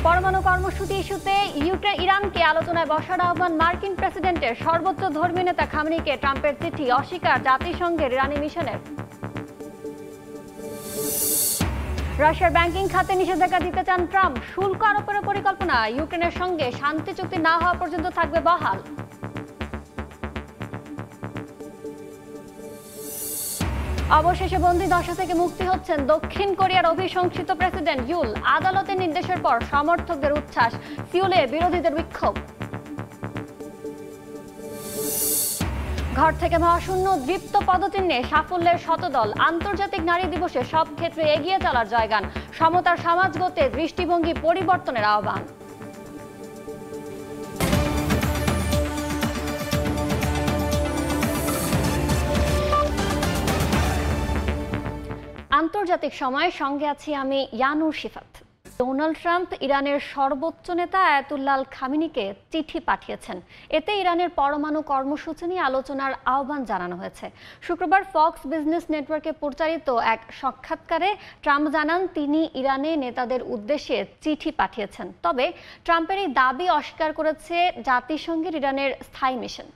পরমাণু কর্মসূচি ইস্যুতে ইরানকে আলোচনায় বসার আহ্বান মার্কিন প্রেসিডেন্টের। সর্বোচ্চ ধর্মীয় নেতা খামেনিকে ট্রাম্পের চিঠি অস্বীকার জাতিসংঘের ইরানি মিশনের। রাশিয়ার ব্যাংকিং খাতে নিষেধাজ্ঞা দিতে চান ট্রাম্প। শুল্ক আরোপের পরিকল্পনা ইউক্রেনের সঙ্গে শান্তি চুক্তি না হওয়া পর্যন্ত থাকবে বহাল। অবশেষে বন্দী দশা থেকে মুক্তি হচ্ছেন দক্ষিণ কোরিয়ার অভিশংসিত প্রেসিডেন্ট ইউল। আদালতের নির্দেশের পর সমর্থকদের উচ্ছ্বাস, সিউলে বিরোধীদের বিক্ষোভ। ঘর থেকে মহাশূন্য দৃপ্ত পদচিহ্নে সাফল্যের শতদল। আন্তর্জাতিক নারী দিবসে সব ক্ষেত্রে এগিয়ে চলার জয়গান। সমতার সমাজ গড়তে দৃষ্টিভঙ্গি পরিবর্তনের আহ্বান। আন্তর্জাতিক সময়ের সঙ্গে আছি আমি ইয়ানুর শিফাত। ডোনাল্ড ট্রাম্প ইরানের সর্বোচ্চ নেতা আয়াতুল্লাহ আল খামেনিকে চিঠি পাঠিয়েছেন। এতে ইরানের পরমাণু কর্মসূচি নিয়ে আলোচনার আহ্বান জানানো হয়েছে। শুক্রবার ফক্স বিজনেস নেটওয়ার্কে প্রচারিত এক সাক্ষাৎকারে ট্রাম্প জানান তিনি ইরানে নেতাদের উদ্দেশ্যে চিঠি পাঠিয়েছেন। তবে ট্রাম্পের এই দাবি অস্বীকার করেছে জাতিসংঘের ইরানের স্থায়ী মিশন।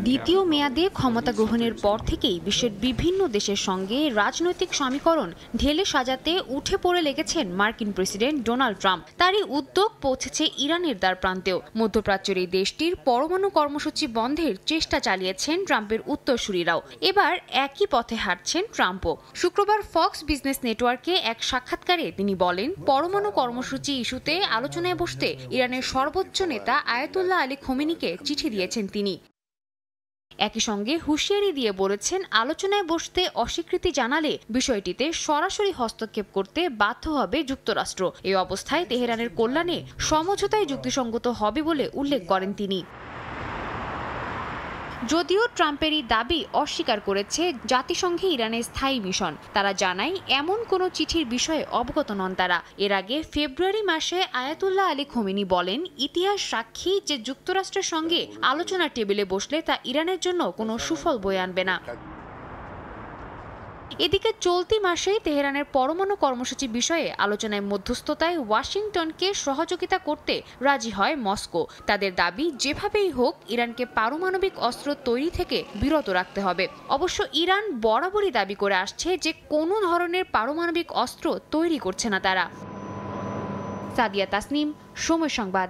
দ্বিতীয় মেয়াদে ক্ষমতা গ্রহণের পর থেকেই বিশ্বের বিভিন্ন দেশের সঙ্গে রাজনৈতিক সমীকরণ ঢেলে সাজাতে উঠে পড়ে লেগেছেন মার্কিন প্রেসিডেন্ট ডোনাল্ড ট্রাম্প। তারই উদ্যোগ পৌঁছেছে ইরানের দ্বার প্রান্তেও। মধ্যপ্রাচ্যের এই দেশটির পরমাণু কর্মসূচি বন্ধের চেষ্টা চালিয়েছেন ট্রাম্পের উত্তরসূরিরাও। এবার একই পথে হাঁটছেন ট্রাম্পও। শুক্রবার ফক্স বিজনেস নেটওয়ার্কে এক সাক্ষাৎকারে তিনি বলেন, পরমাণু কর্মসূচি ইস্যুতে আলোচনায় বসতে ইরানের সর্বোচ্চ নেতা আয়াতুল্লাহ আলী খোমেনিকে চিঠি দিয়েছেন তিনি। একই সঙ্গে হুঁশিয়ারি দিয়ে বলেছেন, আলোচনায় বসতে অস্বীকৃতি জানালে বিষয়টিতে সরাসরি হস্তক্ষেপ করতে বাধ্য হবে যুক্তরাষ্ট্র। এই অবস্থায় তেহরানের কল্যাণে সমঝোতায় যুক্তিসঙ্গত হবে বলে উল্লেখ করেন তিনি। যদিও ট্রাম্পের এই দাবি অস্বীকার করেছে জাতিসংঘে ইরানের স্থায়ী মিশন। তারা জানায় এমন কোনো চিঠির বিষয়ে অবগত নন তারা। এর আগে ফেব্রুয়ারি মাসে আয়াতুল্লাহ আলী খোমেনি বলেন, ইতিহাস সাক্ষী যে যুক্তরাষ্ট্রের সঙ্গে আলোচনার টেবিলে বসলে তা ইরানের জন্য কোনো সুফল বয়ে আনবে না। এদিকে চলতি মাসেই তেহরানের পরমাণু কর্মসূচি বিষয়ে আলোচনায় মধ্যস্থতায় ওয়াশিংটনকে সহযোগিতা করতে রাজি হয় মস্কো। তাদের দাবি, যেভাবেই হোক ইরানকে পারমাণবিক অস্ত্র তৈরি থেকে বিরত রাখতে হবে। অবশ্য ইরান বরাবরই দাবি করে আসছে যে কোনো ধরনের পারমাণবিক অস্ত্র তৈরি করছে না তারা। সাদিয়া তাসনিম, সময় সংবাদ।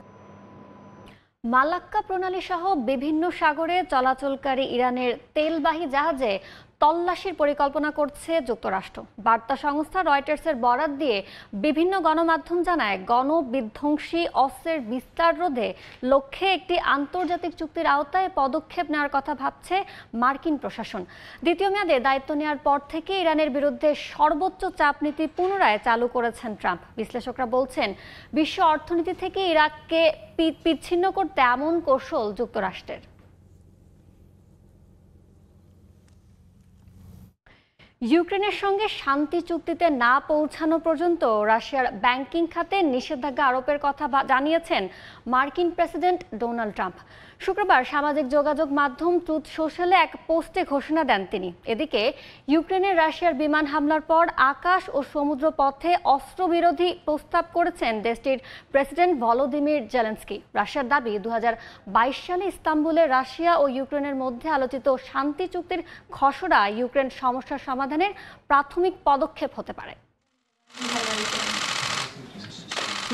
মালাক্কা প্রণালী সহ বিভিন্ন সাগরে চলাচলকারী ইরানের তেলবাহী জাহাজে তল্লাশির পরিকল্পনা করছে যুক্তরাষ্ট্র। বার্তা সংস্থা রয়টার্সের বরাত দিয়ে বিভিন্ন গণমাধ্যম জানায়, গণবিধ্বংসী অস্ত্রের বিস্তার রোধে লক্ষ্যে একটি আন্তর্জাতিক চুক্তির আওতায় পদক্ষেপ নেওয়ার কথা ভাবছে মার্কিন প্রশাসন। দ্বিতীয় মেয়াদে দায়িত্ব নেওয়ার পর থেকে ইরানের বিরুদ্ধে সর্বোচ্চ চাপ নীতি পুনরায় চালু করেছেন ট্রাম্প। বিশ্লেষকরা বলছেন, বিশ্ব অর্থনীতি থেকে ইরাককে বিচ্ছিন্ন করতে এমন কৌশল যুক্তরাষ্ট্রের। ইউক্রেনের সঙ্গে শান্তি চুক্তিতে না পৌঁছানো পর্যন্ত রাশিয়ার ব্যাংকিং খাতে নিষেধাজ্ঞা আরোপের কথা জানিয়েছেন মার্কিন প্রেসিডেন্ট ডোনাল্ড ট্রাম্প। শুক্রবার সামাজিক যোগাযোগ মাধ্যম ট্রুথ সোশ্যালে এক পোস্টে ঘোষণা দেন তিনি। এদিকে ইউক্রেনের রাশিয়ার বিমান হামলার পর আকাশ ও সমুদ্র পথে অস্ত্রবিরোধী প্রস্তাব করেছেন দেশটির প্রেসিডেন্ট ভলোদিমির জেলেনস্কি। রাশিয়ার দাবি, 2022 সালে ইস্তাম্বুলে রাশিয়া ও ইউক্রেনের মধ্যে আলোচিত শান্তি চুক্তির খসড়া ইউক্রেন সমস্যার সমাধানের প্রাথমিক পদক্ষেপ হতে পারে।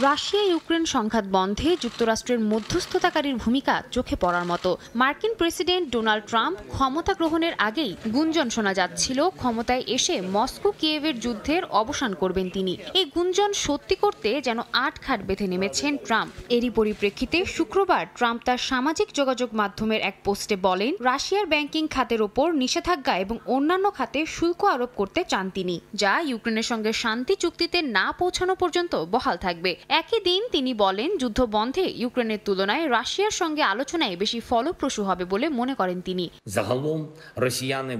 রাশিয়া ইউক্রেন সংঘাত বন্ধে যুক্তরাষ্ট্রের মধ্যস্থতাকারীর ভূমিকা চোখে পড়ার মতো। মার্কিন প্রেসিডেন্ট ডোনাল্ড ট্রাম্প ক্ষমতা গ্রহণের আগেই গুঞ্জন শোনা যাচ্ছিল ক্ষমতায় এসে মস্কো কিয়েভের যুদ্ধের অবসান করবেন তিনি। এই গুঞ্জন সত্যি করতে যেন আটঘাট বেঁধে নেমেছেন ট্রাম্প। এরই পরিপ্রেক্ষিতে শুক্রবার ট্রাম্প তার সামাজিক যোগাযোগ মাধ্যমের এক পোস্টে বলেন, রাশিয়ার ব্যাংকিং খাতের ওপর নিষেধাজ্ঞা এবং অন্যান্য খাতে শুল্ক আরোপ করতে চান তিনি, যা ইউক্রেনের সঙ্গে শান্তি চুক্তিতে না পৌঁছানো পর্যন্ত বহাল থাকবে। একই দিন তিনি বলেন, যুদ্ধ বন্ধে ইউক্রেনের তুলনায় রাশিয়ার সঙ্গে আলোচনায় বেশি ফলপ্রসূ হবে বলে মনে করেন তিনি।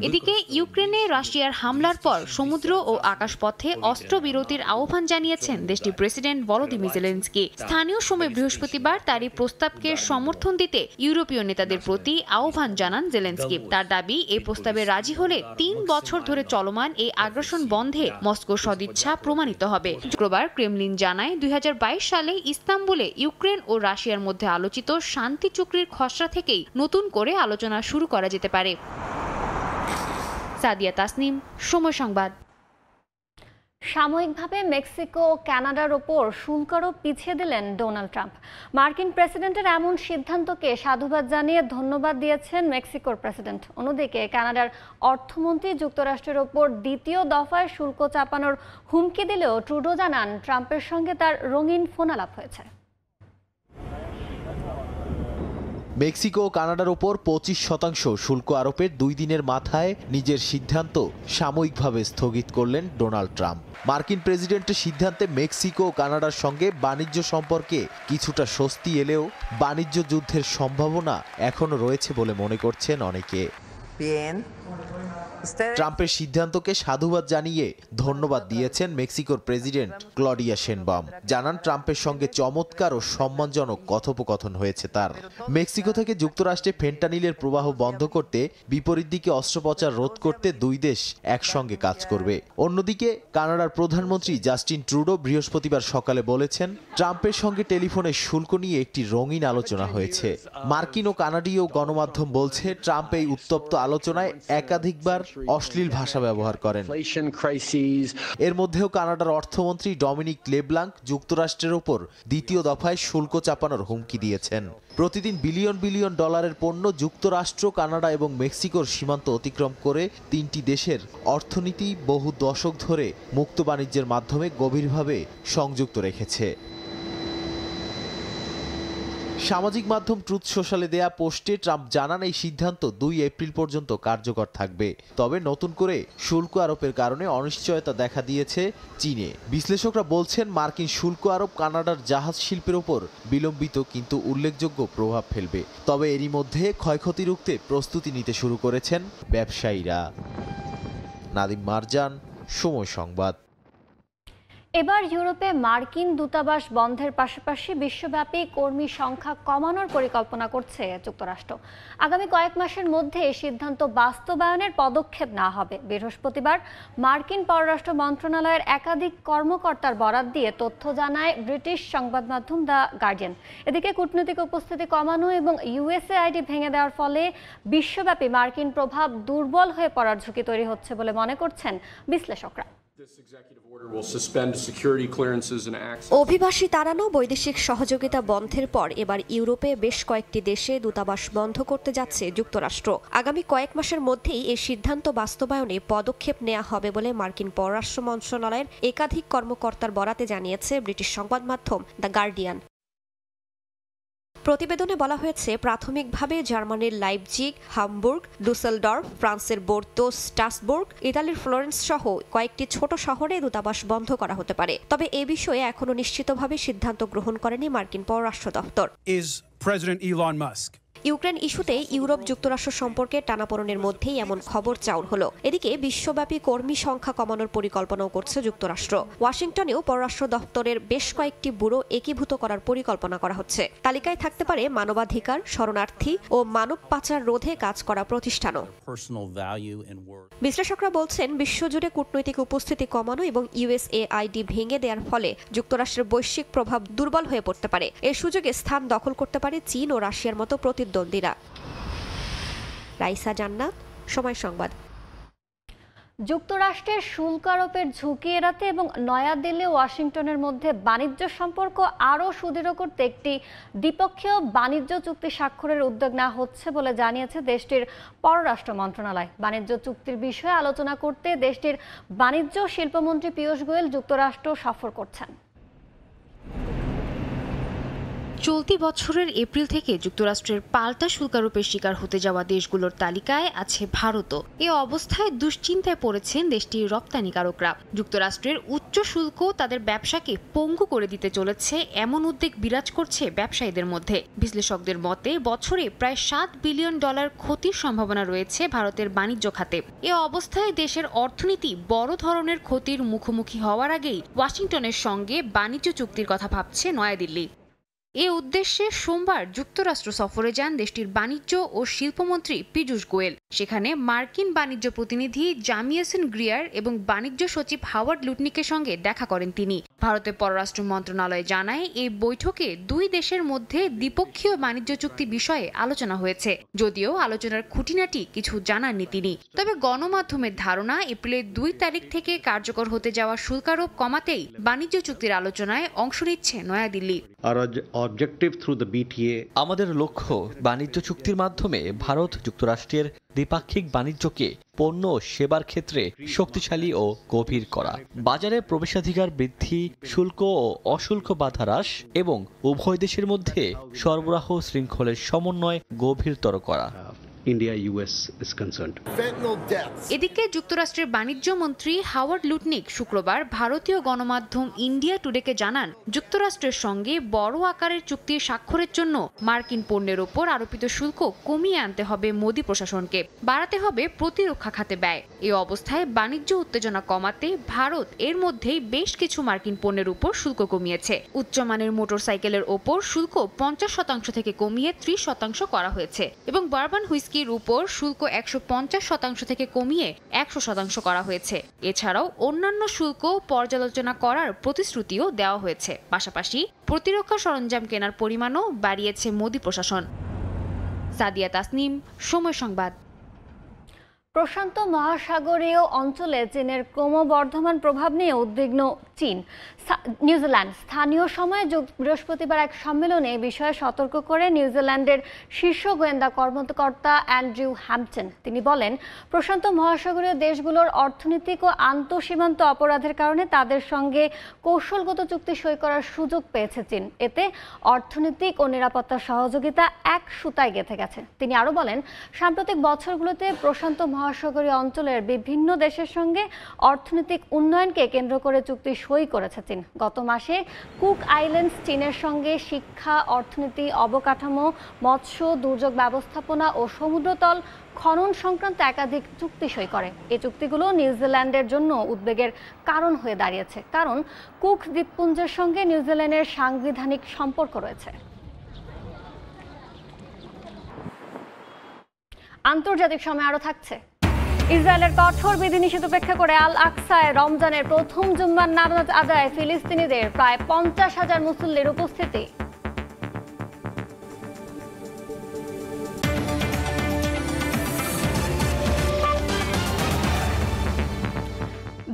এদিকে ইউক্রেনে রাশিয়ার হামলার পর সমুদ্র ও আকাশপথে অস্ত্রবিরতির আহ্বান জানিয়েছেন দেশটির প্রেসিডেন্ট ভলোদিমির জেলেনস্কি। স্থানীয় সময় বৃহস্পতিবার তারই প্রস্তাবকে সমর্থন দিতে ইউরোপীয় নেতাদের প্রতি আহ্বান জানান জেলেনস্কি। তার দাবি, এই প্রস্তাবে রাজি হলে ৩ বছর ধরে চলমান এই আগ্রাসন বন্ধে মস্কোর সদিচ্ছা প্রমাণিত হবে। শুক্রবার ক্রেমলিন জানায় ২০২২ সালে ইস্তাম্বুলে ইউক্রেন ও রাশিয়ার মধ্যে আলোচিত শান্তি চুক্তির খসড়া থেকেই নতুন করে আলোচনা শুরু করা যেতে পারে। সাদিয়া তাসনিম, সময় সংবাদ। সাময়িকভাবে মেক্সিকো ও কানাডার ওপর শুল্ক আরোপ পিছিয়ে দিলেন ডোনাল্ড ট্রাম্প। মার্কিন প্রেসিডেন্টের এমন সিদ্ধান্তকে সাধুবাদ জানিয়ে ধন্যবাদ দিয়েছেন মেক্সিকোর প্রেসিডেন্ট। অন্যদিকে কানাডার অর্থমন্ত্রী যুক্তরাষ্ট্রের ওপর দ্বিতীয় দফায় শুল্ক চাপানোর হুমকি দিলেও ট্রুডো জানান ট্রাম্পের সঙ্গে তার রঙিন ফোনালাপ হয়েছে। মেক্সিকো ও কানাডার ওপর 25% শুল্ক আরোপের 2 দিনের মাথায় নিজের সিদ্ধান্ত সাময়িকভাবে স্থগিত করলেন ডোনাল্ড ট্রাম্প। মার্কিন প্রেসিডেন্টের সিদ্ধান্তে মেক্সিকো ও কানাডার সঙ্গে বাণিজ্য সম্পর্কে কিছুটা স্বস্তি এলেও বাণিজ্য যুদ্ধের সম্ভাবনা এখনো রয়েছে বলে মনে করছেন অনেকে। ট্রাম্পের সিদ্ধান্তকে সাধুবাদ জানিয়ে ধন্যবাদ দিয়েছেন মেক্সিকোর প্রেসিডেন্ট ক্লডিয়া শেনবাম। জানান, ট্রাম্পের সঙ্গে চমৎকার ও সম্মানজনক কথোপকথন হয়েছে তার। মেক্সিকো থেকে যুক্তরাষ্ট্রে ফেন্টানিলের প্রবাহ বন্ধ করতে, বিপরীত দিকে অস্ত্রোপচার রোধ করতে 2 দেশ একসঙ্গে কাজ করবে। অন্যদিকে কানাডার প্রধানমন্ত্রী জাস্টিন ট্রুডো বৃহস্পতিবার সকালে বলেছেন, ট্রাম্পের সঙ্গে টেলিফোনে শুল্ক নিয়ে একটি রঙিন আলোচনা হয়েছে। মার্কিন ও কানাডীয় গণমাধ্যম বলছে, ট্রাম্প এই উত্তপ্ত আলোচনায় একাধিকবার অশ্লীল ভাষা ব্যবহার করেন। এর মধ্যেও কানাডার অর্থমন্ত্রী ডমিনিক লেব্লাঙ্ক যুক্তরাষ্ট্রের ওপর দ্বিতীয় দফায় শুল্ক চাপানোর হুমকি দিয়েছেন। প্রতিদিন বিলিয়ন বিলিয়ন ডলারের পণ্য যুক্তরাষ্ট্র, কানাডা এবং মেক্সিকোর সীমান্ত অতিক্রম করে 3টি দেশের অর্থনীতি বহু দশক ধরে মুক্ত বাণিজ্যের মাধ্যমে গভীরভাবে সংযুক্ত রেখেছে। সামাজিক মাধ্যম ট্রুথ সোশ্যালে দেয়া পোস্টে ট্রাম্প জানান, এই সিদ্ধান্ত 2 এপ্রিল পর্যন্ত কার্যকর থাকবে। তবে নতুন করে শুল্ক আরোপের কারণে অনিশ্চয়তা দেখা দিয়েছে চীনে। বিশ্লেষকরা বলছেন, মার্কিন শুল্ক আরোপ কানাডার জাহাজ শিল্পের ওপর বিলম্বিত কিন্তু উল্লেখযোগ্য প্রভাব ফেলবে। তবে এরই মধ্যে ক্ষয়ক্ষতি রুখতে প্রস্তুতি নিতে শুরু করেছেন ব্যবসায়ীরা। নাদিম মারজান, সময় সংবাদ। এবার ইউরোপে মার্কিন দূতাবাস বন্ধের পাশাপাশি বিশ্বব্যাপী কর্মী সংখ্যা কমানোর পরিকল্পনা করছে যুক্তরাষ্ট্র। আগামী কয়েক মাসের মধ্যে এই সিদ্ধান্ত বাস্তবায়নের পদক্ষেপ নেওয়া হবে। বৃহস্পতিবার মার্কিন পররাষ্ট্র মন্ত্রণালয়ের একাধিক কর্মকর্তার বরাত দিয়ে তথ্য জানায় ব্রিটিশ সংবাদ মাধ্যম দ্য গার্ডিয়ান। এদিকে কূটনৈতিক উপস্থিতি কমানো এবং ইউএসএআইডি ভেঙে দেওয়ার ফলে বিশ্বব্যাপী মার্কিন প্রভাব দুর্বল হয়ে পড়ার ঝুঁকি তৈরি হচ্ছে বলে মনে করছেন বিশ্লেষকরা। অভিবাসী তাড়ানো, বৈদেশিক সহযোগিতা বন্ধের পর এবার ইউরোপে বেশ কয়েকটি দেশে দূতাবাস বন্ধ করতে যাচ্ছে যুক্তরাষ্ট্র। আগামী কয়েক মাসের মধ্যেই এই সিদ্ধান্ত বাস্তবায়নে পদক্ষেপ নেওয়া হবে বলে মার্কিন পররাষ্ট্র মন্ত্রণালয়ের একাধিক কর্মকর্তার বরাতে জানিয়েছে ব্রিটিশ সংবাদ মাধ্যম দ্য গার্ডিয়ান। প্রতিবেদনে বলা হয়েছে, প্রাথমিকভাবে জার্মানির লাইপজিগ, হামবুর্গ, ডুসেলডর্ফ, ফ্রান্সের বোর্তো, স্ট্রাসবুর্গ, ইতালির ফ্লোরেন্স সহ কয়েকটি ছোট শহরে দূতাবাস বন্ধ করা হতে পারে। তবে এ বিষয়ে এখনো নিশ্চিতভাবে সিদ্ধান্ত গ্রহণ করেনি মার্কিন পররাষ্ট্র দপ্তর। ইউক্রেন ইস্যুতে ইউরোপ যুক্তরাষ্ট্র সম্পর্কে টানাপোড়েনের মধ্যেই এমন খবর চাউর হলো। এদিকে বিশ্বব্যাপী কর্মী সংখ্যা কমানোর পরিকল্পনাও করছে যুক্তরাষ্ট্র। ওয়াশিংটনেও পররাষ্ট্র দপ্তরের বেশ কয়েকটি ব্যুরো একীভূত করার পরিকল্পনা করা হচ্ছে। তালিকায় থাকতে পারে মানবাধিকার, শরণার্থী ও মানব পাচার রোধে কাজ করা প্রতিষ্ঠানও। বিশ্লেষকরা বলছেন, বিশ্বজুড়ে কূটনৈতিক উপস্থিতি কমানো এবং ইউএসএআইডি ভেঙে দেওয়ার ফলে যুক্তরাষ্ট্রের বৈশ্বিক প্রভাব দুর্বল হয়ে পড়তে পারে। এর সুযোগে স্থান দখল করতে পারে চীন ও রাশিয়ার মতো প্রতিদ্বন্দ্বীরা। রাইসা জান্নাত, সময় সংবাদ। যুক্তরাষ্ট্রের শুল্ক আরোপের ঝুঁকি এড়াতে এবং নয়াদিল্লি ও ওয়াশিংটনের মধ্যে বাণিজ্য সম্পর্ক আরও সুদৃঢ় করতে একটি দ্বিপক্ষীয় বাণিজ্য চুক্তি স্বাক্ষরের উদ্যোগ নেওয়া হচ্ছে বলে জানিয়েছে দেশটির পররাষ্ট্র মন্ত্রণালয়। বাণিজ্য চুক্তির বিষয়ে আলোচনা করতে দেশটির বাণিজ্য শিল্পমন্ত্রী পীয়ূষ গোয়েল যুক্তরাষ্ট্র সফর করছেন। চলতি বছরের এপ্রিল থেকে যুক্তরাষ্ট্রের পাল্টা শুল্কারোপের শিকার হতে যাওয়া দেশগুলোর তালিকায় আছে ভারতও। এ অবস্থায় দুশ্চিন্তায় পড়েছেন দেশটির রপ্তানিকারকরা। যুক্তরাষ্ট্রের উচ্চ শুল্ক তাদের ব্যবসাকে পঙ্গু করে দিতে চলেছে এমন উদ্বেগ বিরাজ করছে ব্যবসায়ীদের মধ্যে। বিশ্লেষকদের মতে বছরে প্রায় $7 বিলিয়ন ক্ষতির সম্ভাবনা রয়েছে ভারতের বাণিজ্য খাতে। এ অবস্থায় দেশের অর্থনীতি বড় ধরনের ক্ষতির মুখোমুখি হওয়ার আগেই ওয়াশিংটনের সঙ্গে বাণিজ্য চুক্তির কথা ভাবছে নয়াদিল্লি। এ উদ্দেশ্যে সোমবার যুক্তরাষ্ট্র সফরে যান দেশটির বাণিজ্য ও শিল্পমন্ত্রী পীযূষ গোয়েল। সেখানে মার্কিন বাণিজ্য প্রতিনিধি জামিয়েসন গ্রিয়ার এবং বাণিজ্য সচিব হাওয়ার্ড লুটনিকের সঙ্গে দেখা করেন তিনি। ভারতের পররাষ্ট্র মন্ত্রণালয় জানায় এই বৈঠকে দুই দেশের মধ্যে দ্বিপক্ষীয় বাণিজ্য চুক্তি বিষয়ে আলোচনা হয়েছে, যদিও আলোচনার খুঁটিনাটি কিছু জানাননি তিনি। তবে গণমাধ্যমের ধারণা এপ্রিলের 2 তারিখ থেকে কার্যকর হতে যাওয়া শুল্কারোপ কমাতেই বাণিজ্য চুক্তির আলোচনায় অংশ নিচ্ছে নয়াদিল্লি। আমাদের লক্ষ্য বাণিজ্য চুক্তির মাধ্যমে ভারত যুক্তরাষ্ট্রের দ্বিপাক্ষিক বাণিজ্যকে পণ্য ও সেবার ক্ষেত্রে শক্তিশালী ও গভীর করা, বাজারে প্রবেশাধিকার বৃদ্ধি, শুল্ক ও অশুল্ক বাধা হ্রাস এবং উভয় দেশের মধ্যে সরবরাহ শৃঙ্খলের সমন্বয় গভীরতর করা। এদিকে যুক্তরাষ্ট্রের বাণিজ্য মন্ত্রী হাওয়ার্ড লুটনিক শুক্রবার ভারতীয় গণমাধ্যম ইন্ডিয়া টুডেকে জানান, যুক্তরাষ্ট্রের সঙ্গে বড় আকারের চুক্তি স্বাক্ষরের জন্য মার্কিন পণ্যের ওপর আরোপিত শুল্ক কমিয়ে আনতে হবে মোদি প্রশাসনকে, বাড়াতে হবে প্রতিরক্ষা খাতে ব্যয়। এই অবস্থায় বাণিজ্য উত্তেজনা কমাতে ভারত এর মধ্যেই বেশ কিছু মার্কিন পণ্যের উপর শুল্ক কমিয়েছে। উচ্চমানের মোটরসাইকেলের ওপর শুল্ক 50% থেকে কমিয়ে 30% করা হয়েছে এবং বারবান হুইস্কির উপর শুল্ক 150% থেকে কমিয়ে 100% করা হয়েছে। এছাড়াও অন্যান্য শুল্ক পর্যালোচনা করার প্রতিশ্রুতিও দেওয়া হয়েছে। পাশাপাশি প্রতিরক্ষা সরঞ্জাম কেনার পরিমাণও বাড়িয়েছে মোদি প্রশাসন। সাদিয়া তাসনিম, সময় সংবাদ। প্রশান্ত মহাসাগরীয় অঞ্চলে চীনের ক্রমবর্ধমান প্রভাব নিয়ে উদ্বিগ্ন নিউজিল্যান্ড। স্থানীয় সময়ে বৃহস্পতিবার এক সম্মেলনে এ বিষয়ে সতর্ক করে নিউজিল্যান্ডের শীর্ষ গোয়েন্দা কর্মকর্তা অ্যান্ড্রিউ হ্যাম্পটন। তিনি বলেন, প্রশান্ত মহাসাগরীয় দেশগুলোর অর্থনৈতিক ও আন্তঃসীমান্ত অপরাধের কারণে তাদের সঙ্গে কৌশলগত চুক্তি সই করার সুযোগ পেয়েছে চীন। এতে অর্থনৈতিক ও নিরাপত্তা সহযোগিতা এক সুতায় গেঁথে গেছে। তিনি আরও বলেন, সাম্প্রতিক বছরগুলোতে প্রশান্ত মহাসাগরীয় অঞ্চলের বিভিন্ন দেশের সঙ্গে অর্থনৈতিক উন্নয়নকে কেন্দ্র করে চুক্তি সই করেছে চীন। গত মাসে কুক আইল্যান্ডস চীনের সঙ্গে শিক্ষা, অর্থনীতি, অবকাঠামো, মৎস্য, দুর্যোগ ব্যবস্থাপনা ও সমুদ্রতল খনন সংক্রান্ত একাধিক চুক্তি সই করে। এই চুক্তিগুলো নিউজিল্যান্ডের জন্য উদ্বেগের কারণ হয়ে দাঁড়িয়েছে, কারণ কুক দ্বীপপুঞ্জের সঙ্গে নিউজিল্যান্ডের সাংবিধানিক সম্পর্ক রয়েছে। আন্তর্জাতিক সময় আরো থাকছে। ইসরায়েলের কঠোর বিধিনিষেধ উপেক্ষা করে আল আকসায় রমজানের প্রথম জুম্মার নামাজ আদায়ে ফিলিস্তিনিদের প্রায় 50,000 মুসল্লির উপস্থিতি।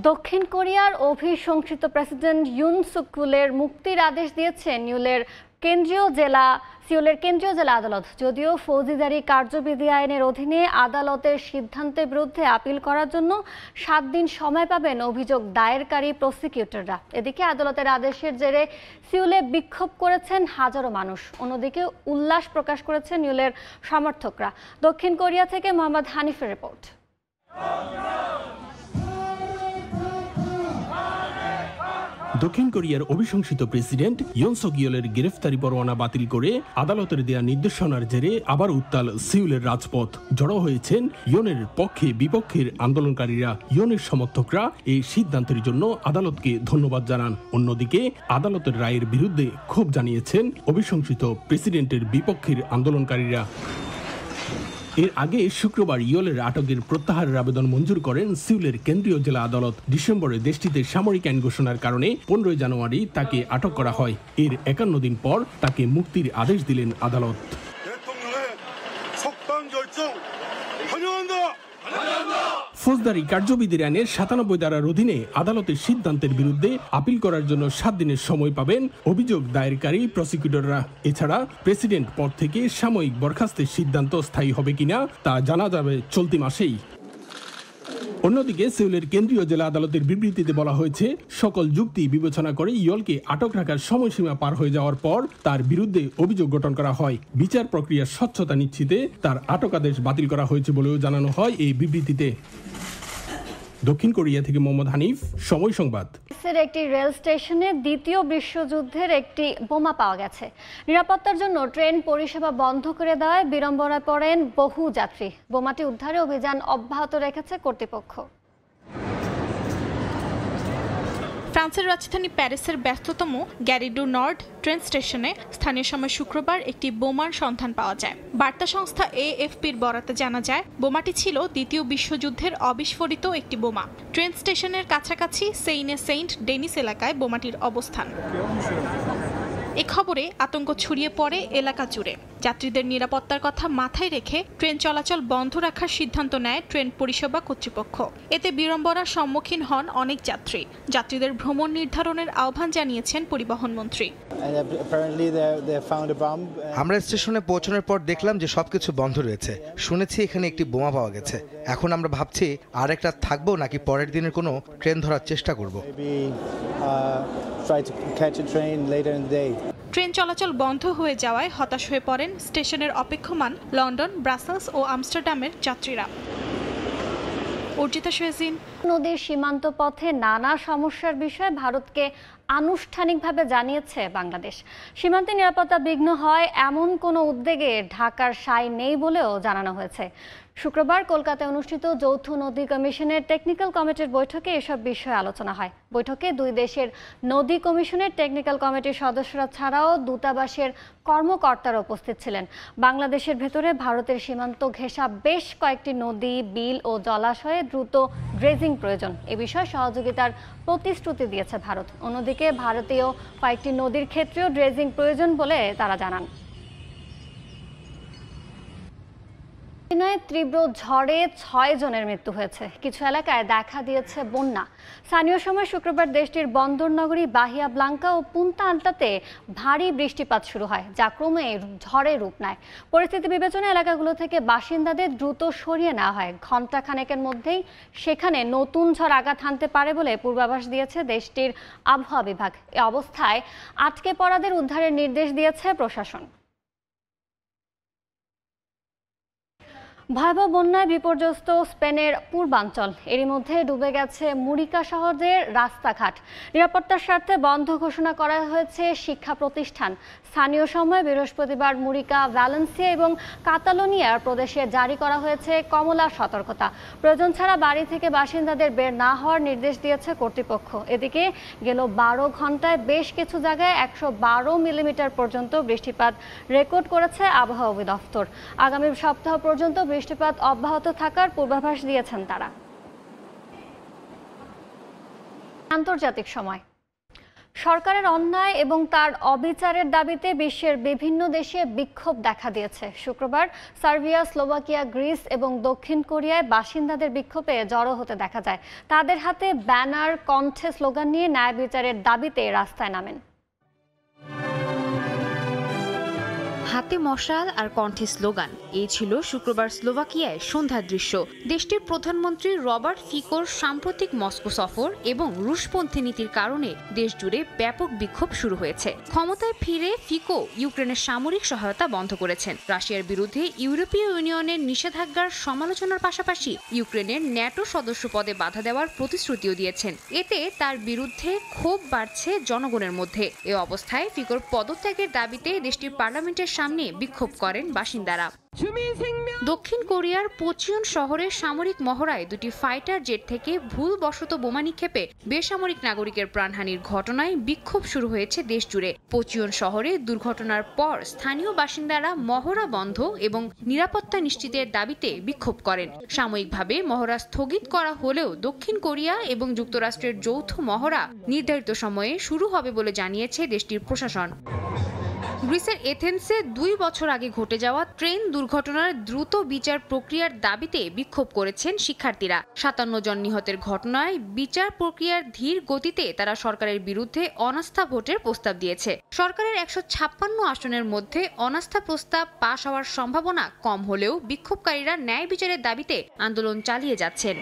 দক্ষিণ কোরিয়ার অভিশংসিত প্রেসিডেন্ট ইউন সুক ইয়েলের মুক্তির আদেশ দিয়েছেন সিউলের কেন্দ্রীয় জেলা আদালত। যদিও ফৌজদারি কার্যবিধি আইনের অধীনে আদালতের সিদ্ধান্তের বিরুদ্ধে আপিল করার জন্য 7 দিন সময় পাবেন অভিযোগ দায়েরকারী প্রসিকিউটররা। এদিকে আদালতের আদেশের জেরে সিউলে বিক্ষোভ করেছেন হাজারো মানুষ। অন্যদিকে উল্লাস প্রকাশ করেছেন ইউলের সমর্থকরা। দক্ষিণ কোরিয়া থেকে মোহাম্মদ হানিফের রিপোর্ট। দক্ষিণ কোরিয়ার অভিশংসিত প্রেসিডেন্ট ইউন সুক ইয়েলের গ্রেফতারি পরোয়ানা বাতিল করে আদালতের দেয়া নির্দেশনার জেরে আবার উত্তাল সিউলের রাজপথ। জড়ো হয়েছেন ইয়নের পক্ষে বিপক্ষের আন্দোলনকারীরা। ইয়নের সমর্থকরা এই সিদ্ধান্তের জন্য আদালতকে ধন্যবাদ জানান। অন্যদিকে আদালতের রায়ের বিরুদ্ধে ক্ষোভ জানিয়েছেন অভিশংসিত প্রেসিডেন্টের বিপক্ষের আন্দোলনকারীরা। এর আগে শুক্রবার ইয়েলের আটকের প্রত্যাহারের আবেদন মঞ্জুর করেন সিউলের কেন্দ্রীয় জেলা আদালত। ডিসেম্বরে দেশটিতে সামরিক আইন ঘোষণার কারণে 15 জানুয়ারি তাকে আটক করা হয়। এর 51 দিন পর তাকে মুক্তির আদেশ দিলেন আদালত। ফৌজদারি কার্যবিধি আইনের 97 ধারার অধীনে আদালতের সিদ্ধান্তের বিরুদ্ধে আপিল করার জন্য 7 দিনের সময় পাবেন অভিযোগ দায়েরকারী প্রসিকিউটররা। এছাড়া প্রেসিডেন্ট পদ থেকে সাময়িক বরখাস্তের সিদ্ধান্ত স্থায়ী হবে কিনা তা জানা যাবে চলতি মাসেই। অন্যদিকে সিউলের কেন্দ্রীয় জেলা আদালতের বিবৃতিতে বলা হয়েছে, সকল যুক্তি বিবেচনা করে ইয়লকে আটক রাখার সময়সীমা পার হয়ে যাওয়ার পর তার বিরুদ্ধে অভিযোগ গঠন করা হয়। বিচার প্রক্রিয়ার স্বচ্ছতা নিশ্চিতে তার আটক আদেশ বাতিল করা হয়েছে বলেও জানানো হয় এই বিবৃতিতে। দক্ষিণ কোরিয়া থেকে মোহাম্মদ হানিফ, সময় সংবাদ। একটি রেল স্টেশনে দ্বিতীয় বিশ্বযুদ্ধের একটি বোমা পাওয়া গেছে। নিরাপত্তার জন্য ট্রেন পরিষেবা বন্ধ করে দেওয়ায় বিড়ম্বনায় পড়েন বহু যাত্রী। বোমাটি উদ্ধারে অভিযান অব্যাহত রেখেছে কর্তৃপক্ষ। ফ্রান্সের রাজধানী প্যারিসের ব্যস্ততম গ্যারি ডু নর্ড ট্রেন স্টেশনে স্থানীয় সময় শুক্রবার একটি বোমার সন্ধান পাওয়া যায়। বার্তা সংস্থা AFPর বরাতে জানা যায়, বোমাটি ছিল দ্বিতীয় বিশ্বযুদ্ধের অবিস্ফোরিত একটি বোমা। ট্রেন স্টেশনের কাছাকাছি সেইনে সেইন্ট ডেনিস এলাকায় বোমাটির অবস্থান। এ খবরে আতঙ্ক ছড়িয়ে পড়ে এলাকা জুড়ে। যাত্রীদের নিরাপত্তার কথা মাথায় রেখে ট্রেন চলাচল বন্ধ রাখার সিদ্ধান্ত নেয় ট্রেন পরিষেবা কর্তৃপক্ষ। এতে বিড়ম্বনার সম্মুখীন হন অনেক যাত্রী। যাত্রীদের ভ্রমণ নির্ধারণের আহ্বান জানিয়েছেন পরিবহন মন্ত্রী। আমরা স্টেশনে পৌঁছানোর পর দেখলাম যে সবকিছু বন্ধ রয়েছে। শুনেছি এখানে একটি বোমা পাওয়া গেছে। এখন আমরা ভাবছি আর একটা থাকবো নাকি পরের দিনের কোনো ট্রেন ধরার চেষ্টা করব। ট্রেন চলাচল বন্ধ হয়ে যাওয়ায় হতাশ হয়ে পড়েন স্টেশনের অপেক্ষমান লন্ডন, ব্রাসেলস ও আমস্টারডামের যাত্রীরা। অর্জিতা শেজিন। নদীর সীমান্ত পথে নানা সমস্যার বিষয়ে ভারতকে আনুষ্ঠানিকভাবে জানিয়েছে বাংলাদেশ। সীমান্তে নিরাপত্তা বিঘ্ন হয় এমন কোনো উদ্বেগে ঢাকার সায় নেই বলেও জানানো হয়েছে। শুক্রবার কলকাতায় অনুষ্ঠিত যৌথ নদী কমিশনের টেকনিক্যাল কমিটির বৈঠকে এসব বিষয়ে আলোচনা হয়। বৈঠকে দুই দেশের নদী কমিশনের টেকনিক্যাল কমিটির সদস্যরা ছাড়াও দূতাবাসের কর্মকর্তারা উপস্থিত ছিলেন। বাংলাদেশের ভেতরে ভারতের সীমান্ত ঘেঁষা বেশ কয়েকটি নদী, বিল ও জলাশয়ে দ্রুত ড্রেজিং প্রয়োজন। এ বিষয়ে সহযোগিতার প্রতিশ্রুতি দিয়েছে ভারত। অন্যদিকে ভারতীয় কয়েকটি নদীর ক্ষেত্রেও ড্রেজিং প্রয়োজন বলে তারা জানান। তীব্র ঝড়ে 6 জনের মৃত্যু হয়েছে। কিছু এলাকায় দেখা দিয়েছে বন্যা। স্থানীয় সময় শুক্রবার দেশটির বন্দর নগরী বাহিয়া ব্লাঙ্কা ও পুন্তা আলটাতে ভারী বৃষ্টিপাত শুরু হয়, যা ক্রমে ঝড়ে রূপ নেয়। পরিস্থিতি বিবেচনায় এলাকাগুলো থেকে বাসিন্দাদের দ্রুত সরিয়ে নেওয়া হয়। ঘণ্টা খানেকের মধ্যেই সেখানে নতুন ঝড় আঘাত হানতে পারে বলে পূর্বাভাস দিয়েছে দেশটির আবহাওয়া বিভাগ। এ অবস্থায় আটকে পড়াদের উদ্ধারের নির্দেশ দিয়েছে প্রশাসন। ভয়াবহ বন্যায় বিপর্যস্ত স্পেনের পূর্বাঞ্চল। এরই মধ্যে ডুবে গেছে মুরিকা শহরের রাস্তাঘাট। নিরাপত্তার স্বার্থে বন্ধ ঘোষণা করা হয়েছে শিক্ষা প্রতিষ্ঠান। স্থানীয় সময় বৃহস্পতিবার মুরিকা, ভ্যালেন্সিয়া এবং কাতালোনিয়ার প্রদেশে জারি করা হয়েছে কমলা সতর্কতা। প্রয়োজন ছাড়া বাড়ি থেকে বাসিন্দাদের বের না হওয়ার নির্দেশ দিয়েছে কর্তৃপক্ষ। এদিকে গেল 12 ঘন্টায় বেশ কিছু জায়গায় 112 মিলিমিটার পর্যন্ত বৃষ্টিপাত রেকর্ড করেছে আবহাওয়া অধিদপ্তর। আগামী সপ্তাহ পর্যন্ত বৃষ্টিপাত অব্যাহত থাকার পূর্বাভাস দিয়েছেন তারা। আন্তর্জাতিক সময়। সরকারের অন্যায় এবং তার অবিচারের দাবিতে বিশ্বের বিভিন্ন দেশে বিক্ষোভ দেখা দিয়েছে। শুক্রবার সার্বিয়া, স্লোভাকিয়া, গ্রিস এবং দক্ষিণ কোরিয়ায় বাসিন্দাদের বিক্ষোভে জড়ো হতে দেখা যায়। তাদের হাতে ব্যানার, কণ্ঠে স্লোগান নিয়ে ন্যায় বিচারের দাবিতে রাস্তায় নামেন। হাতে মশাল আর কণ্ঠে স্লোগান, এই ছিল শুক্রবার স্লোভাকিয়ায় সন্ধ্যার দৃশ্য। দেশটির প্রধানমন্ত্রী রবার্ট ফিকোর সাম্প্রতিক মস্কো সফর এবং রুশপন্থী নীতির কারণে দেশ জুড়ে ব্যাপক বিক্ষোভ শুরু হয়েছে। ক্ষমতায় ফিরে ফিকো ইউক্রেনের সামরিক সহায়তা বন্ধ করেছেন। রাশিয়ার বিরুদ্ধে ইউরোপীয় ইউনিয়নের নিষেধাজ্ঞার সমালোচনার পাশাপাশি ইউক্রেনের ন্যাটো সদস্য পদে বাধা দেওয়ার প্রতিশ্রুতিও দিয়েছেন। এতে তার বিরুদ্ধে ক্ষোভ বাড়ছে জনগণের মধ্যে। এ অবস্থায় ফিকোর পদত্যাগের দাবিতে দেশটির পার্লামেন্টের সামনে বিক্ষোভ করেন বাসিন্দারা। দক্ষিণ কোরিয়ার পোচিয়ন শহরের সামরিক মহড়ায় দুটি ফাইটার জেট থেকে ভুলবশত বোমা নিক্ষেপে বেসামরিক নাগরিকের প্রাণহানির ঘটনায় বিক্ষোভ শুরু হয়েছে দেশ জুড়ে। পোচিয়ন শহরে দুর্ঘটনার পর স্থানীয় বাসিন্দারা মহড়া বন্ধ এবং নিরাপত্তা নিশ্চিতের দাবিতে বিক্ষোভ করেন। সাময়িকভাবে মহড়া স্থগিত করা হলেও দক্ষিণ কোরিয়া এবং যুক্তরাষ্ট্রের যৌথ মহড়া নির্ধারিত সময়ে শুরু হবে বলে জানিয়েছে দেশটির প্রশাসন। গ্রিসের এথেন্সে 2 বছর আগে ঘটে যাওয়া ট্রেন দুর্ঘটনার দ্রুত বিচার প্রক্রিয়ার দাবিতে বিক্ষোভ করেছেন শিক্ষার্থীরা। 57 জন নিহতের ঘটনায় বিচার প্রক্রিয়ার ধীর গতিতে তারা সরকারের বিরুদ্ধে অনাস্থা ভোটের প্রস্তাব দিয়েছে। সরকারের 156 আসনের মধ্যে অনাস্থা প্রস্তাব পাশ হওয়ার সম্ভাবনা কম হলেও বিক্ষোভকারীরা ন্যায় বিচারের দাবিতে আন্দোলন চালিয়ে যাচ্ছেন।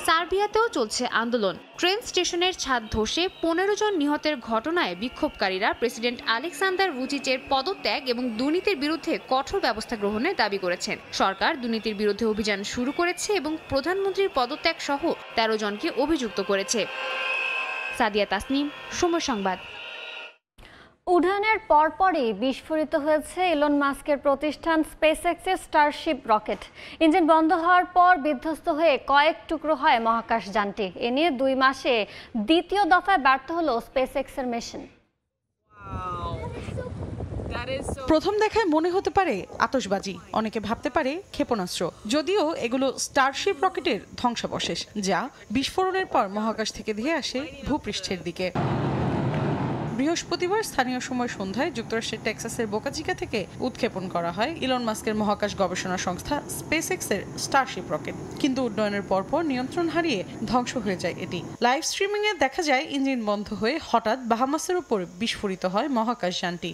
সার্বিয়াতেও চলছে আন্দোলন। ট্রেন স্টেশনের ছাদ ধসে 15 জন নিহতের ঘটনায় বিক্ষোভকারীরা প্রেসিডেন্ট আলেক্সান্দার ভুচিচের পদত্যাগ এবং দুর্নীতির বিরুদ্ধে কঠোর ব্যবস্থা গ্রহণের দাবি করেছেন। সরকার দুর্নীতির বিরুদ্ধে অভিযান শুরু করেছে এবং প্রধানমন্ত্রীর পদত্যাগ সহ 13 জনকে অভিযুক্ত করেছে। সাদিয়া তাসনিম, সময় সংবাদ। উড়ানের পরপরই বিস্ফোরিত হয়েছে ইলন মাস্কের প্রতিষ্ঠান স্পেসএক্সের স্টারশিপ রকেট। ইঞ্জিন বন্ধ হওয়ার পর বিধ্বস্ত হয়ে কয়েক টুকরো হয় মহাকাশ যানটি। এ নিয়ে 2 মাসে দ্বিতীয় দফায় ব্যর্থ হলো স্পেসএক্সের মিশন। প্রথম দেখায় মনে হতে পারে আতশবাজি, অনেকে ভাবতে পারে ক্ষেপণাস্ত্র, যদিও এগুলো স্টারশিপ রকেটের ধ্বংসাবশেষ, যা বিস্ফোরণের পর মহাকাশ থেকে ধেয়ে আসে ভূপৃষ্ঠের দিকে। বৃহস্পতিবার স্থানীয় সময় সন্ধ্যায় যুক্তরাষ্ট্রের টেক্সাসের বোকাচিকা থেকে উৎক্ষেপণ করা হয় ইলন মাস্কের মহাকাশ গবেষণা সংস্থা স্পেসএক্সের স্টারশিপ রকেট। কিন্তু উড্ডয়নের পরপর নিয়ন্ত্রণ হারিয়ে ধ্বংস হয়ে যায় এটি। লাইভ স্ট্রিমিংয়ে দেখা যায় ইঞ্জিন বন্ধ হয়ে হঠাৎ বাহামাসের উপর বিস্ফোরিত হয় মহাকাশ যানটি।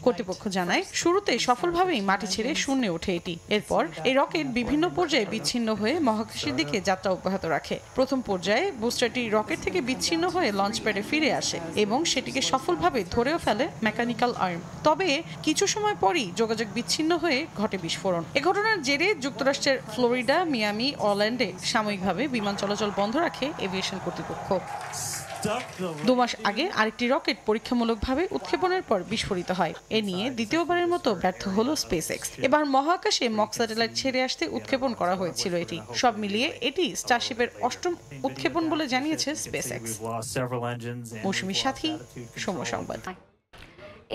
কর্তৃপক্ষ জানায় শুরুতে সফলভাবেই মাটি ছেড়ে শূন্যে ওঠে এটি। এরপর এই রকেট বিভিন্ন পর্যায়ে বিচ্ছিন্ন হয়ে মহাকাশের দিকে যাত্রা অব্যাহত রাখে। প্রথম পর্যায়ে বুস্টারটি রকেট থেকে বিচ্ছিন্ন হয়ে লঞ্চ প্যাডে ফিরে আসে এবং সেটিকে সফলভাবে ধরেও ফেলে মেকানিক্যাল আর্ম। তবে কিছু সময় পরই যোগাযোগ বিচ্ছিন্ন হয়ে ঘটে বিস্ফোরণ। এ ঘটনার জেরে যুক্তরাষ্ট্রের ফ্লোরিডা, মিয়ামি, অরল্যান্ডে সাময়িকভাবে বিমান চলাচল বন্ধ রাখে এভিয়েশন কর্তৃপক্ষ। 2 মাস আগে আরেকটি রকেট পরীক্ষামূলকভাবে উৎক্ষেপণের পর বিস্ফোরিত হয়। এ নিয়ে দ্বিতীয়বারের মতো ব্যর্থ হলো স্পেসএক্স। এবার মহাকাশে মক স্যাটেলাইট ছেড়ে আসতে উৎক্ষেপণ করা হয়েছিল এটি। সব মিলিয়ে এটি স্টারশিপের 8ম উৎক্ষেপণ বলে জানিয়েছে স্পেসএক্স। মৌসুমী সাথী, সময় সংবাদ।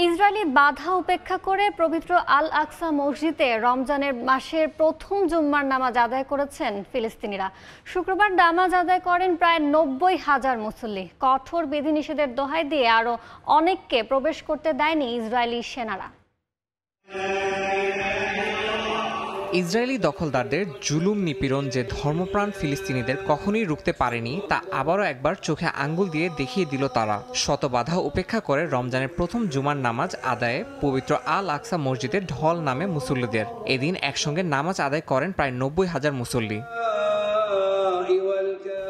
ইসরায়েলি বাধা উপেক্ষা করে পবিত্র আল আকসা মসজিদে রমজানের মাসের প্রথম জুম্মার নামাজ আদায় করেছেন ফিলিস্তিনিরা। শুক্রবার নামাজ আদায় করেন প্রায় 90,000 মুসল্লি। কঠোর বিধিনিষেধের দোহাই দিয়ে আরও অনেককে প্রবেশ করতে দেয়নি ইসরায়েলি সেনারা। ইসরায়েলি দখলদারদের জুলুম নিপীড়ন যে ধর্মপ্রাণ ফিলিস্তিনিদের কখনোই রুখতে পারেনি তা আবারও একবার চোখে আঙ্গুল দিয়ে দেখিয়ে দিল তারা। শত বাধা উপেক্ষা করে রমজানের প্রথম জুমার নামাজ আদায়ে পবিত্র আল আকসা মসজিদে ঢল নামে মুসল্লিদের। এদিন একসঙ্গে নামাজ আদায় করেন প্রায় 90,000 মুসল্লি।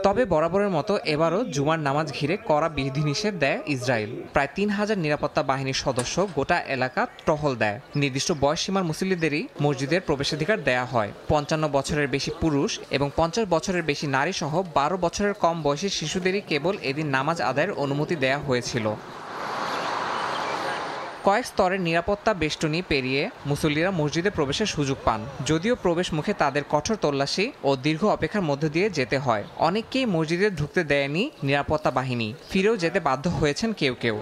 তবে বরাবরের মতো এবারও জুমার নামাজ ঘিরে কড়া বিধিনিষেধ দেয় ইসরায়েল। প্রায় 3,000 নিরাপত্তা বাহিনীর সদস্য গোটা এলাকা টহল দেয়। নির্দিষ্ট বয়সসীমার মুসল্লিদেরই মসজিদের প্রবেশাধিকার দেয়া হয়। 55 বছরের বেশি পুরুষ এবং 50 বছরের বেশি নারী সহ 12 বছরের কম বয়সী শিশুদেরই কেবল এদিন নামাজ আদায়ের অনুমতি দেয়া হয়েছিল। কয়েক স্তরের নিরাপত্তা বেষ্টনী পেরিয়ে মুসল্লিরা মসজিদে প্রবেশের সুযোগ পান, যদিও প্রবেশ মুখে তাদের কঠোর তল্লাশি ও দীর্ঘ অপেক্ষার মধ্য দিয়ে যেতে হয়। অনেককেই মসজিদে ঢুকতে দেয়নি নিরাপত্তা বাহিনী, ফিরেও যেতে বাধ্য হয়েছেন কেউ কেউ।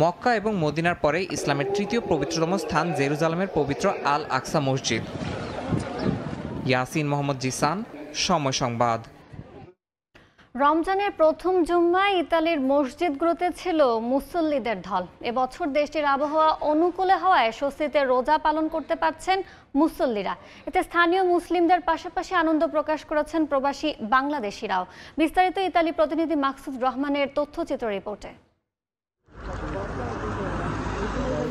মক্কা এবং মদিনার পরে ইসলামের তৃতীয় পবিত্রতম স্থান জেরুজালেমের পবিত্র আল আকসা মসজিদ। ইয়াসিন মোহাম্মদ জিসান, সময় সংবাদ। রমজানের প্রথম জুম্মায় ইতালির মসজিদগুলোতে ছিল মুসল্লিদের ঢল। এবছর দেশটির আবহাওয়া অনুকূলে হওয়ায় স্বস্তিতে রোজা পালন করতে পারছেন মুসল্লিরা। এতে স্থানীয় মুসলিমদের পাশাপাশি আনন্দ প্রকাশ করেছেন প্রবাসী বাংলাদেশিরাও। বিস্তারিত ইতালি প্রতিনিধি মাকসুদ রহমানের তথ্যচিত্র রিপোর্টে।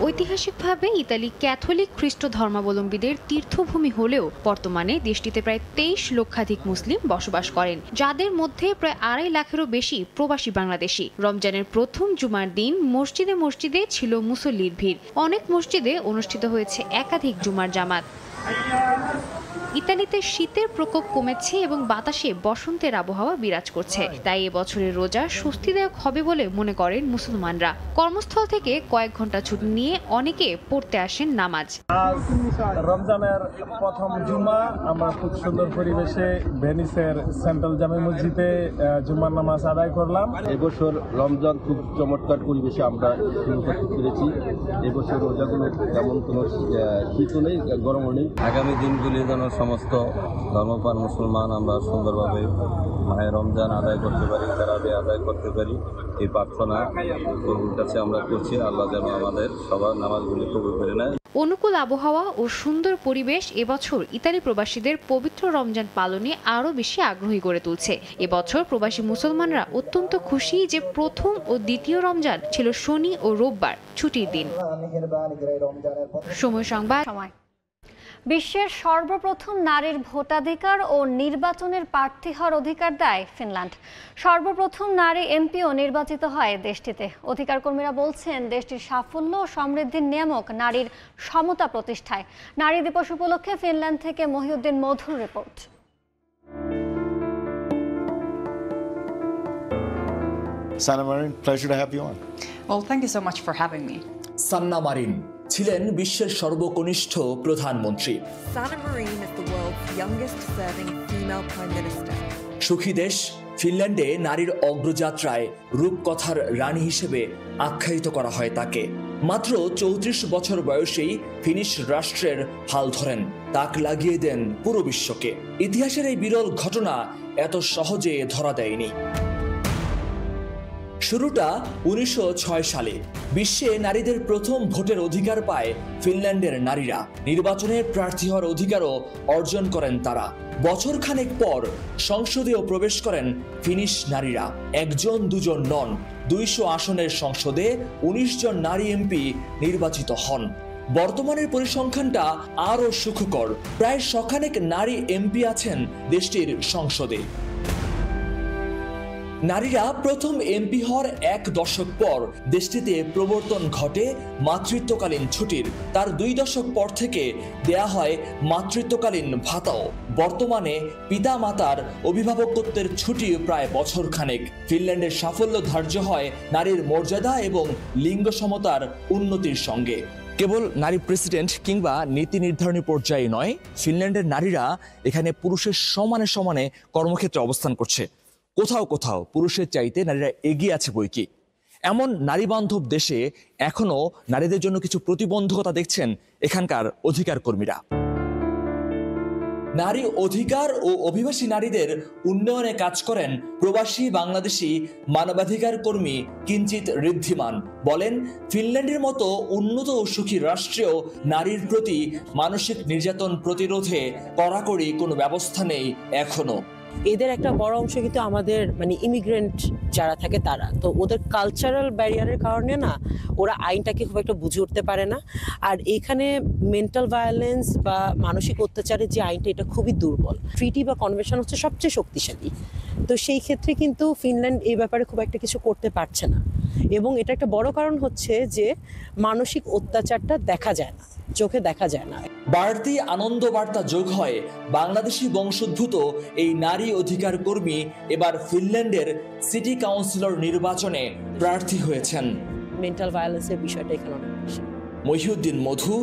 ঐতিহাসিকভাবে ইতালি ক্যাথলিক খ্রিস্ট ধর্মাবলম্বীদের তীর্থভূমি হলেও বর্তমানে দেশটিতে প্রায় 23 লক্ষাধিক মুসলিম বসবাস করেন, যাদের মধ্যে প্রায় 2.5 লাখেরও বেশি প্রবাসী বাংলাদেশি। রমজানের প্রথম জুমার দিন মসজিদে মসজিদে ছিল মুসল্লির ভিড়। অনেক মসজিদে অনুষ্ঠিত হয়েছে একাধিক জুমার জামাত। ইতালিতে শীতের প্রকোপ কমেছে এবং বাতাসে বসন্তের আবহাওয়া বিরাজ করছে, তাই এবছরের রোজা স্বস্তিদায়ক হবে বলে মনে করেন মুসলমানরা। কর্মস্থল থেকে কয়েক ঘন্টা ছুটি নিয়ে অনেকে পড়তে আসেন নামাজ। রমজানের প্রথম জুমা আমরা খুব সুন্দর পরিবেশে ভেনিসের সেন্ট্রাল জামে মসজিদে জুমার নামাজ আদায় করলাম। এবছর রমজান খুব চমৎকার পরিবেশে আমরা শুরু করতে পেরেছি। এবছর রোজাগুলো তেমন কোনো শীতও নেই, গরমও নেই। আগামী দিনগুলি যেন সমস্ত ধর্মপ্রাণ মুসলমান আমরা সুন্দরভাবে মাহে রমজান আদায় করতে পারি, তারাবি আদায় করতে পারি, এই প্রার্থনা প্রভুর কাছে আমরা করছি। আল্লাহ যেন আমাদের সবার নামাজগুলি কবুল করে নেয়। অনুকূল আবহাওয়া ও সুন্দর পরিবেশ এবছর ইতালি প্রবাসীদের পবিত্র রমজান পালনে আরও বেশি আগ্রহী করে তুলছে। এবছর প্রবাসী মুসলমানরা অত্যন্ত খুশি যে প্রথম ও দ্বিতীয় রমজান ছিল শনি ও রোববার ছুটির দিন। সময় সংবাদ। বিশ্বের সর্বপ্রথম নারীর ভোটাধিকার ও নির্বাচনের প্রার্থী হওয়ার অধিকার দেয় ফিনল্যান্ড। সর্বপ্রথম নারী এমপিও নির্বাচিত হয় দেশটিতে। অধিকার কর্মীরা বলছেন, দেশটির সাফল্য ও সমৃদ্ধির নিয়ামক নারীর সমতা প্রতিষ্ঠায়। নারী দিবস উপলক্ষে ফিনল্যান্ড থেকে মহিউদ্দিন মধুর report. Sanna Marin, pleasure to have you on. Well, thank you so much for having me. Sanna Marin ছিলেন বিশ্বের সর্বকনিষ্ঠ প্রধানমন্ত্রী। Sanna Marin is the world's youngest serving female prime minister. সুখী দেশ ফিনল্যান্ডে নারীর অগ্রযাত্রায় রূপকথার রানী হিসেবে আখ্যায়িত করা হয় তাকে। মাত্র 34 বছর বয়সেই ফিনিশ রাষ্ট্রের হাল ধরেন, তাক লাগিয়ে দেন পুরো বিশ্বকে। ইতিহাসের এই বিরল ঘটনা এত সহজে ধরা দেয়নি। শুরুটা 1906 সালে। বিশ্বে নারীদের প্রথম ভোটের অধিকার পায় ফিনল্যান্ডের নারীরা। নির্বাচনে প্রার্থী হওয়ার অধিকারও অর্জন করেন তারা। বছর খানেক পর সংসদেও প্রবেশ করেন ফিনিশ নারীরা। একজন দুজন নন, 200 আসনের সংসদে 19 জন নারী এমপি নির্বাচিত হন। বর্তমানের পরিসংখ্যানটা আরও সুখকর, প্রায় শখানেক নারী এমপি আছেন দেশটির সংসদে। নারীরা প্রথম এমপি হওয়ার 1 দশক পর দেশটিতে প্রবর্তন ঘটে মাতৃত্বকালীন ছুটির। তার 2 দশক পর থেকে দেয়া হয় মাতৃত্বকালীন ভাতাও। বর্তমানে পিতা মাতার অভিভাবকত্বের ছুটি প্রায় বছরখানেক। ফিনল্যান্ডের সাফল্য ধার্য হয় নারীর মর্যাদা এবং লিঙ্গ সমতার উন্নতির সঙ্গে। কেবল নারী প্রেসিডেন্ট কিংবা নীতি নির্ধারণী পর্যায়ে নয়, ফিনল্যান্ডের নারীরা এখানে পুরুষের সমানে সমানে কর্মক্ষেত্রে অবস্থান করছে। কোথাও কোথাও পুরুষের চাইতে নারীরা এগিয়ে আছে বইকি। এমন নারী বান্ধব দেশে এখনো নারীদের জন্য কিছু প্রতিবন্ধকতা দেখছেন এখানকার অধিকার কর্মীরা। নারী অধিকার ও অভিবাসী নারীদের উন্নয়নে কাজ করেন প্রবাসী বাংলাদেশি মানবাধিকার কর্মী কিঞ্চিত ঋদ্ধিমান। বলেন, ফিনল্যান্ডের মতো উন্নত ও সুখী রাষ্ট্রেও নারীর প্রতি মানসিক নির্যাতন প্রতিরোধে কড়াকড়ি কোনো ব্যবস্থা নেই এখনো। এদের একটা বড় অংশ কিন্তু আমাদের ইমিগ্রেন্ট যারা থাকে তারা, তো ওদের কালচারাল ব্যারিয়ারের কারণে না ওরা আইনটাকে খুব একটা বুঝে উঠতে পারে না। আর এখানে মেন্টাল ভায়োলেন্স বা মানসিক অত্যাচারের যে আইনটা, এটা খুবই দুর্বল। ট্রিটি বা কনভেনশন হচ্ছে সবচেয়ে শক্তিশালী, তো সেই ক্ষেত্রে কিন্তু ফিনল্যান্ড এই ব্যাপারে খুব একটা কিছু করতে পারছে না। এবং এটা একটা বড় কারণ হচ্ছে যে মানসিক অত্যাচারটা দেখা যায় না, চোখে দেখা যায় না। বাড়তি আনন্দ বার্তা যোগ হয় বাংলাদেশি বংশোদ্ভূত এই নারী অধিকার কর্মী এবার ফিনল্যান্ডের সিটি কাউন্সিলর নির্বাচনে প্রার্থী হয়েছেন। মেন্টাল ভায়োলেন্সের বিষয়টা এখানে অনেক বেশি। মহিউদ্দিন মধু,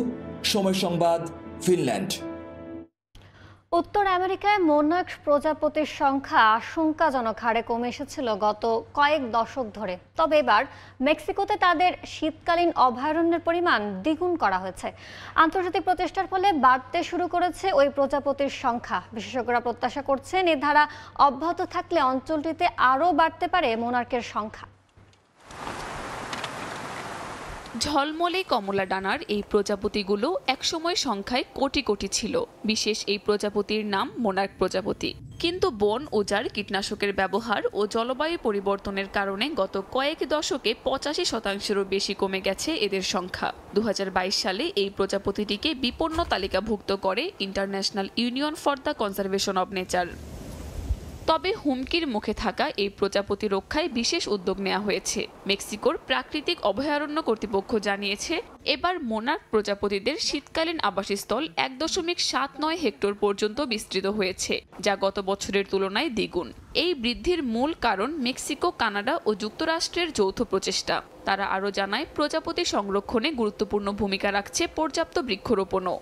সময় সংবাদ, ফিনল্যান্ড। উত্তর আমেরিকায় মোনার্ক প্রজাপতির সংখ্যা আশঙ্কাজনক হারে কমে এসেছিল গত কয়েক দশক ধরে। তবে এবার মেক্সিকোতে তাদের শীতকালীন অভয়ারণ্যের পরিমাণ দ্বিগুণ করা হয়েছে। আন্তর্জাতিক প্রচেষ্টার ফলে বাড়তে শুরু করেছে ওই প্রজাপতির সংখ্যা। বিশেষজ্ঞরা প্রত্যাশা করছেন, এ ধারা অব্যাহত থাকলে অঞ্চলটিতে আরও বাড়তে পারে মোনার্কের সংখ্যা। ঝলমলে কমলা ডানার এই প্রজাপতিগুলো একসময় সংখ্যায় কোটি কোটি ছিল। বিশেষ এই প্রজাপতির নাম মোনার্ক প্রজাপতি। কিন্তু বন উজাড়, কীটনাশকের ব্যবহার ও জলবায়ু পরিবর্তনের কারণে গত কয়েক দশকে 85%-এরও বেশি কমে গেছে এদের সংখ্যা। 2022 সালে এই প্রজাপতিটিকে বিপন্ন তালিকাভুক্ত করে international union for the conservation of nature. তবে হুমকির মুখে থাকা এই প্রজাপতি রক্ষায় বিশেষ উদ্যোগ নেওয়া হয়েছে। মেক্সিকোর প্রাকৃতিক অভয়ারণ্য কর্তৃপক্ষ জানিয়েছে, এবার মোনার্ক প্রজাপতিদের শীতকালীন আবাসস্থল 1.79 হেক্টর পর্যন্ত বিস্তৃত হয়েছে, যা গত বছরের তুলনায় দ্বিগুণ। এই বৃদ্ধির মূল কারণ মেক্সিকো, কানাডা ও যুক্তরাষ্ট্রের যৌথ প্রচেষ্টা। তারা আরও জানায়, প্রজাপতি সংরক্ষণে গুরুত্বপূর্ণ ভূমিকা রাখছে পর্যাপ্ত বৃক্ষরোপণও।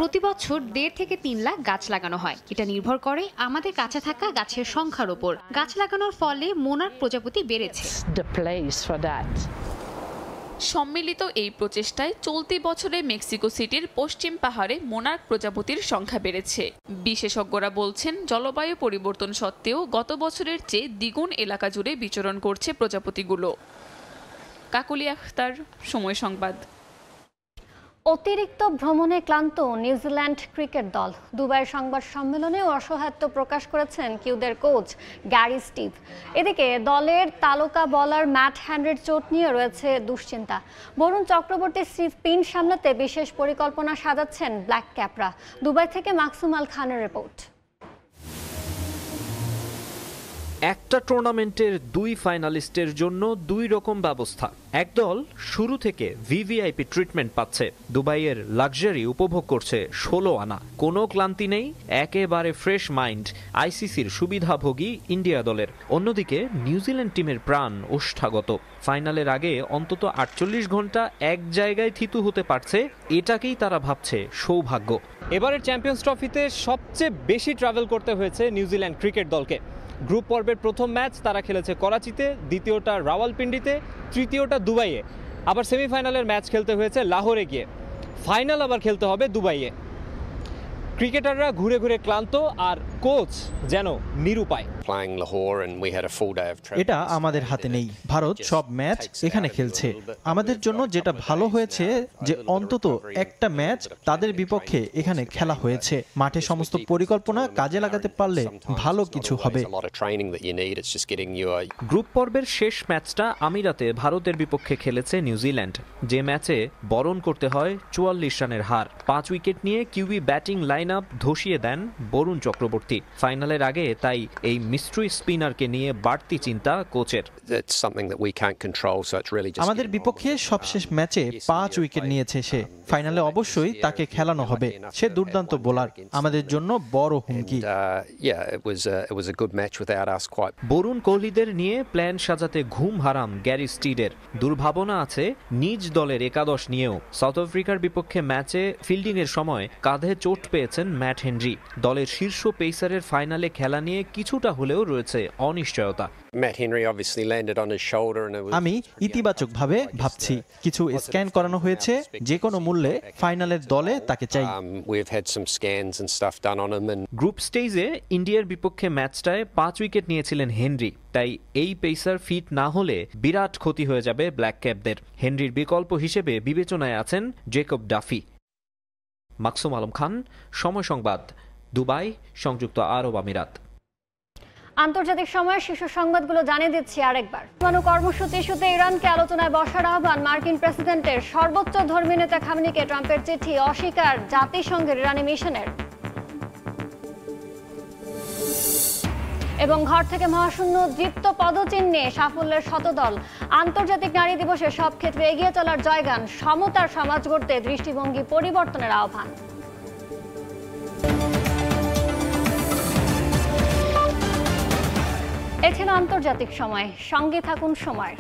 প্রতি বছর 1.5 থেকে 3 লাখ গাছ লাগানো হয়। এটা নির্ভর করে আমাদের কাছে থাকা গাছের সংখ্যার উপর। গাছ লাগানোর ফলে মোনার্ক প্রজাপতি বেড়েছে। সম্মিলিত এই প্রচেষ্টায় চলতি বছরে মেক্সিকো সিটির পশ্চিম পাহাড়ে মোনার্ক প্রজাপতির সংখ্যা বেড়েছে। বিশেষজ্ঞরা বলছেন, জলবায়ু পরিবর্তন সত্ত্বেও গত বছরের চেয়ে দ্বিগুণ এলাকা জুড়ে বিচরণ করছে প্রজাপতিগুলো। কাকুলি আখতার, সময় সংবাদ। অতিরিক্ত ভ্রমণে ক্লান্ত নিউজিল্যান্ড ক্রিকেট দল দুবাইয়ের সংবাদ সম্মেলনে অসহায়ত্ব প্রকাশ করেছেন কিউদের কোচ গ্যারি স্টিভ। এদিকে দলের তারকা বোলার ম্যাট হেনরির চোট নিয়ে রয়েছে দুশ্চিন্তা। বরুণ চক্রবর্তী স্পিন সামলাতে বিশেষ পরিকল্পনা সাজাচ্ছেন ব্ল্যাক ক্যাপরা। দুবাই থেকে মাকসুম আল খানের রিপোর্ট। একটা টুর্নামেন্টের দুই ফাইনালিস্টের জন্য দুই রকম ব্যবস্থা। একদল শুরু থেকে ভিভিআইপি ট্রিটমেন্ট পাচ্ছে, দুবাইয়ের লাক্সারি উপভোগ করছে 16 আনা, কোনো ক্লান্তি নেই, একেবারে ফ্রেশ মাইন্ড আইসিসির সুবিধাভোগী ইন্ডিয়া দলের। অন্যদিকে নিউজিল্যান্ড টিমের প্রাণ ওষ্ঠাগত, ফাইনালের আগে অন্তত 48 ঘন্টা এক জায়গায় থিতু হতে পারছে, এটাকেই তারা ভাবছে সৌভাগ্য। এবারের চ্যাম্পিয়ন্স ট্রফিতে সবচেয়ে বেশি ট্রাভেল করতে হয়েছে নিউজিল্যান্ড ক্রিকেট দলকে। গ্রুপ পর্বের প্রথম ম্যাচ তারা খেলেছে করাচিতে, দ্বিতীয়টা রাওয়ালপিন্ডিতে, তৃতীয়টা দুবাইয়ে, আবার সেমিফাইনালের ম্যাচ খেলতে হয়েছে লাহোরে গিয়ে, ফাইনাল আবার খেলতে হবে দুবাইয়ে। ক্রিকেটাররা ঘুরে ঘুরে ক্লান্ত, আর কোচ যেন নিরুপায়। এটা আমাদের হাতে নেই। ভারত সব ম্যাচ এখানে খেলছে। আমাদের জন্য যেটা ভালো হয়েছে যে অন্তত একটা ম্যাচ তাদের বিপক্ষে এখানে খেলা হয়েছে। মাঠে সমস্ত পরিকল্পনা কাজে লাগাতে পারলে ভালো কিছু হবে। গ্রুপ পর্বের শেষ ম্যাচটা আমিরাতে ভারতের বিপক্ষে খেলেছে নিউজিল্যান্ড, যে ম্যাচে বরণ করতে হয় 44 রানের হার। 5 উইকেট নিয়ে কিউবি ব্যাটিং লাইন আপ ধসিয়ে দেন বরুণ চক্রবর্তী। ফাইনালের আগে তাই এই মিস্ট্রি স্পিনারকে নিয়ে বাড়তি চিন্তা কোচের। আমাদের বিপক্ষে সবশেষ ম্যাচে 5 উইকেট নিয়েছে সে। ফাইনালে অবশ্যই তাকে খেলানো হবে। সে দুর্দান্ত বোলার, আমাদের জন্য বড় হুমকি। বরুণ কোহলিদের নিয়ে প্ল্যান সাজাতে ঘুম হারাম গ্যারি স্টিডের। দুর্ভাবনা আছে নিজ দলের একাদশ নিয়েও। সাউথ আফ্রিকার বিপক্ষে ম্যাচে ফিল্ডিংয়ের সময় কাঁধে চোট পেয়েছেন ম্যাট হেনরি। দলের শীর্ষ পেসারের ফাইনালে খেলা নিয়ে কিছুটা হলেও রয়েছে অনিশ্চয়তা। আমি ইতিবাচকভাবে ভাবছি। কিছু স্ক্যান করানো হয়েছে, যে কোনো মূল্যে ফাইনালের দলে তাকে চাই। গ্রুপ স্টেজে ইন্ডিয়ার বিপক্ষে ম্যাচটায় 5 উইকেট নিয়েছিলেন হেনরি, তাই এই পেসার ফিট না হলে বিরাট ক্ষতি হয়ে যাবে ব্ল্যাক ক্যাপদের। হেনরির বিকল্প হিসেবে বিবেচনায় আছেন জেকব ডাফি। মাকসুম আলম খান, সময় সংবাদ, দুবাই, সংযুক্ত আরব আমিরাত। আন্তর্জাতিক সময়ের শীর্ষ সংবাদগুলো জানিয়ে দিচ্ছি আরেকবার। পরমাণু কর্মসূচি ইস্যুতে ইরানকে আলোচনায় বসার আহ্বান মার্কিন প্রেসিডেন্টের। সর্বোচ্চ ধর্মীয় নেতা খামেনিকে ট্রাম্পের চিঠি অস্বীকার জাতিসংঘের ইরানি মিশনের। এবং ঘর থেকে মহাশূন্য দীপ্ত পদচিহ্নে সাফল্যের শতদল। আন্তর্জাতিক নারী দিবসে সব ক্ষেত্রে এগিয়ে চলার জয়গান। সমতার সমাজ গড়তে দৃষ্টিভঙ্গি পরিবর্তনের আহ্বান। এ ছিল আন্তর্জাতিক সময়। সঙ্গে থাকুন সময়ের।